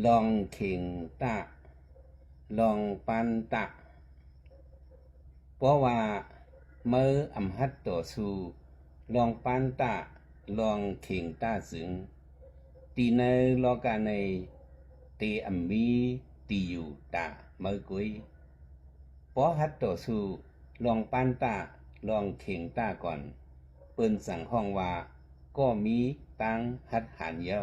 ลองเข่งตะลองปันตะเพราะว่าเมื่ออำหัดต่อสู้ลองปันตะลองเข่งตะสึงตีในลอกาในตีอัมมีตีอยู่ตะเมื่อกุยเพราะหัดต่อสู้ลองปันตะลองเข่งตะก่อนเปิ้นสั่งห้องว่าก็มีตังหัดหันเยา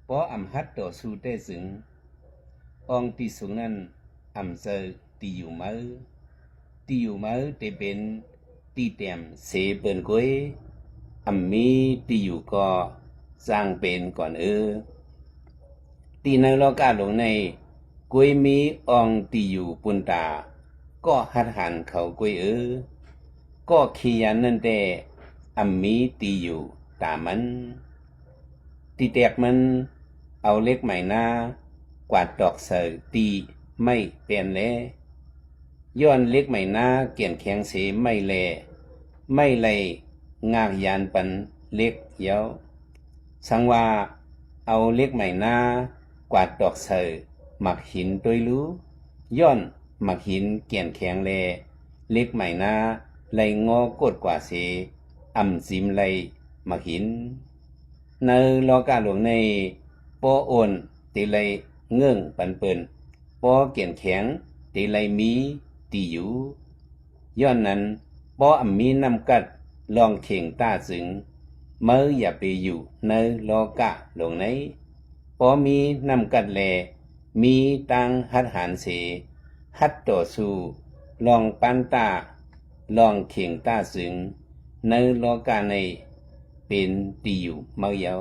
เพราะอำหัดต่อสู้ได้สึงองตีสูงนั้นอำเซอตีอยู่มือตีอยู่มือจะเป็นตีเต็มเสเปิ้นกุยอำมีตีอยู่ก็สร้างเป็นก่อนตีในโลกาหลงในกุยมีองตีอยู่ปุนตาก็หัดหันเขากุยก็ขี้ยันนั่นแต่อำมีตีอยู่ตามันตีแตกมันเอาเล็กใหม่หน้ากวาดดอกเสยตีไม่เปลี่ยนแลย้อนเล็กใหม่หน้าเกี่ยนแข็งเสไม่แลไม่เลยงากยานปันเล็กเยาสังว่าเอาเล็กใหม่หน้ากวาดดอกเสยหมักหินตัวรู้ย้อนหมักหินเกี่ยนแข็งแลเล็กใหม่หน้าไหลงอกดกว่าเสอำซิมไหลหมักหินในโลกาหลวงในปอโอนตีไหลเงื่องปันเปินปอเกี่ยนแข็งตีไหลมีตีอยู่ย้อนนั้นปออำมีนำกัดลองเข่งตาสึงเมื่ออย่าไปอยู่ในโลกาหลวงในปอมีนำกัดแลมีตังหัดหันเสหัดต่อสู้ลองปันตาลองเข่งตาสึงในโลกาในเป็นตีอยู่เมื่อเยา